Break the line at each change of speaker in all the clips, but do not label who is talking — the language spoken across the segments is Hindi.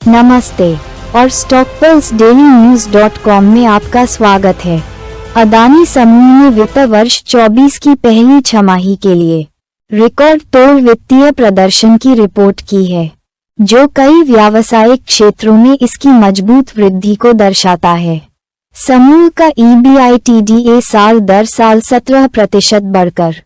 नमस्ते और stockpulseDailyNews.com में आपका स्वागत है। अदानी समूह ने वित्त वर्ष 24 की पहली छमाही के लिए रिकॉर्ड तोड़ वित्तीय प्रदर्शन की रिपोर्ट की है, जो कई व्यावसायिक क्षेत्रों में इसकी मजबूत वृद्धि को दर्शाता है। समूह का EBITDA साल दर साल 17% बढ़कर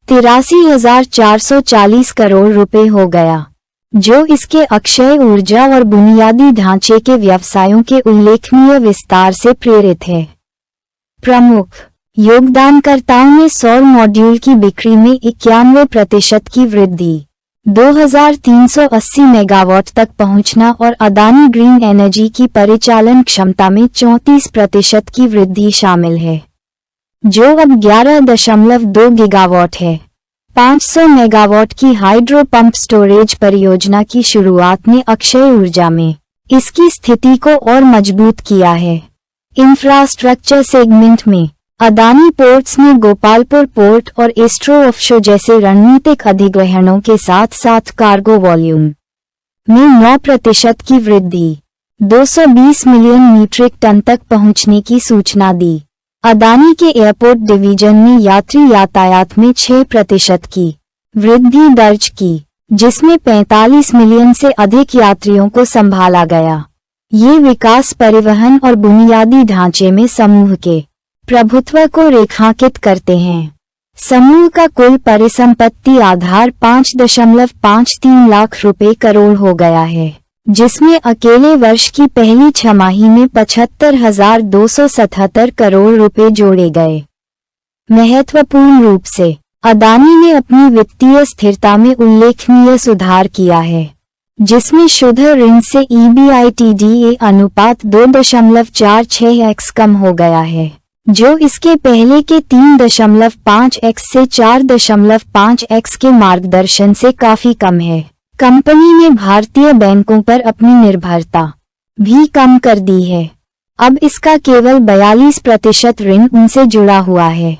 83,440 करोड़ रुपए हो गया, जो इसके अक्षय ऊर्जा और बुनियादी ढांचे के व्यवसायों के उल्लेखनीय विस्तार से प्रेरित है। प्रमुख योगदानकर्ताओं में सौर मॉड्यूल की बिक्री में 91% की वृद्धि, 2380 मेगावाट तक पहुंचना और अदानी ग्रीन एनर्जी की परिचालन क्षमता में 34% की वृद्धि शामिल है, जो अब 11.2 गीगावाट है। 500 मेगावाट की हाइड्रो पंप स्टोरेज परियोजना की शुरुआत ने अक्षय ऊर्जा में इसकी स्थिति को और मजबूत किया है। इंफ्रास्ट्रक्चर सेगमेंट में अदानी पोर्ट्स में गोपालपुर पोर्ट और एस्ट्रो ऑफशोर जैसे रणनीतिक अधिग्रहणों के साथ साथ कार्गो वॉल्यूम में 9% की वृद्धि, 220 मिलियन मीट्रिक टन तक पहुंचने की सूचना दी। अदानी के एयरपोर्ट डिवीजन ने यात्री यातायात में 6% की वृद्धि दर्ज की, जिसमें 45 मिलियन से अधिक यात्रियों को संभाला गया। ये विकास परिवहन और बुनियादी ढांचे में समूह के प्रभुत्व को रेखांकित करते हैं। समूह का कुल परिसंपत्ति आधार 5.53 लाख रुपए करोड़ हो गया है, जिसमें अकेले वर्ष की पहली छमाही में 75,277 करोड़ रुपए जोड़े गए। महत्वपूर्ण रूप से अदानी ने अपनी वित्तीय स्थिरता में उल्लेखनीय सुधार किया है, जिसमें शुद्ध ऋण से EBITDA अनुपात 2.46x कम हो गया है, जो इसके पहले के 3.5x से 4.5x के मार्गदर्शन से काफी कम है। कंपनी ने भारतीय बैंकों पर अपनी निर्भरता भी कम कर दी है। अब इसका केवल 42% ऋण उनसे जुड़ा हुआ है।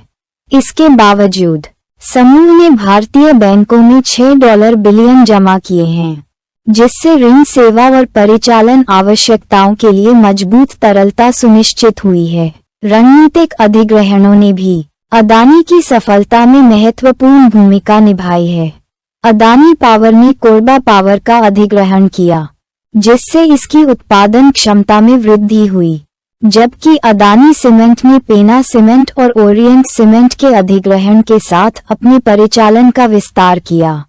इसके बावजूद समूह ने भारतीय बैंकों में $6 बिलियन जमा किए हैं, जिससे ऋण सेवा और परिचालन आवश्यकताओं के लिए मजबूत तरलता सुनिश्चित हुई है। रणनीतिक अधिग्रहणों ने भी अदानी की सफलता में महत्वपूर्ण भूमिका निभाई है। अदानी पावर ने कोरबा पावर का अधिग्रहण किया, जिससे इसकी उत्पादन क्षमता में वृद्धि हुई, जबकि अदानी सीमेंट ने पेना सीमेंट और ओरिएंट सीमेंट के अधिग्रहण के साथ अपने परिचालन का विस्तार किया,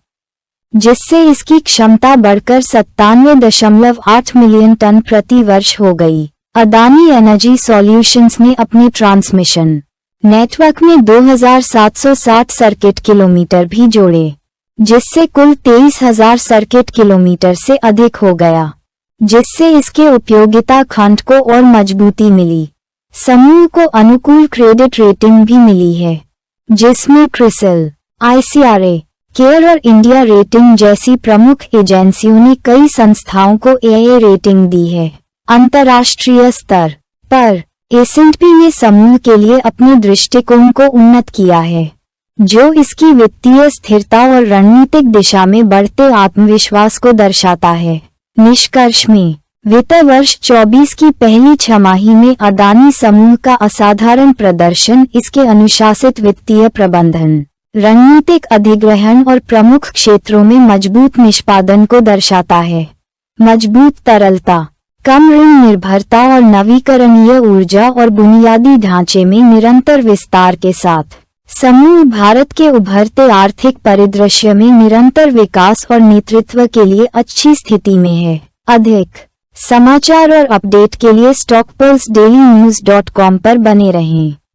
जिससे इसकी क्षमता बढ़कर 97.8 मिलियन टन प्रति वर्ष हो गई। अदानी एनर्जी सॉल्यूशंस ने अपने ट्रांसमिशन नेटवर्क में 2760 सर्किट किलोमीटर भी जोड़े, जिससे कुल 23,000 सर्किट किलोमीटर से अधिक हो गया, जिससे इसके उपयोगिता खंड को और मजबूती मिली। समूह को अनुकूल क्रेडिट रेटिंग भी मिली है, जिसमें क्रिसिल, ICRA, केयर और इंडिया रेटिंग जैसी प्रमुख एजेंसियों ने कई संस्थाओं को AA रेटिंग दी है। अंतर्राष्ट्रीय स्तर पर S&P ने समूह के लिए अपने दृष्टिकोण को उन्नत किया है, जो इसकी वित्तीय स्थिरता और रणनीतिक दिशा में बढ़ते आत्मविश्वास को दर्शाता है। निष्कर्ष में वित्त वर्ष 24 की पहली छमाही में अदानी समूह का असाधारण प्रदर्शन इसके अनुशासित वित्तीय प्रबंधन, रणनीतिक अधिग्रहण और प्रमुख क्षेत्रों में मजबूत निष्पादन को दर्शाता है। मजबूत तरलता, कम ऋण निर्भरता और नवीकरणीय ऊर्जा और बुनियादी ढांचे में निरंतर विस्तार के साथ समूह भारत के उभरते आर्थिक परिदृश्य में निरंतर विकास और नेतृत्व के लिए अच्छी स्थिति में है। अधिक समाचार और अपडेट के लिए stockpulseDailyNews.com पर बने रहें।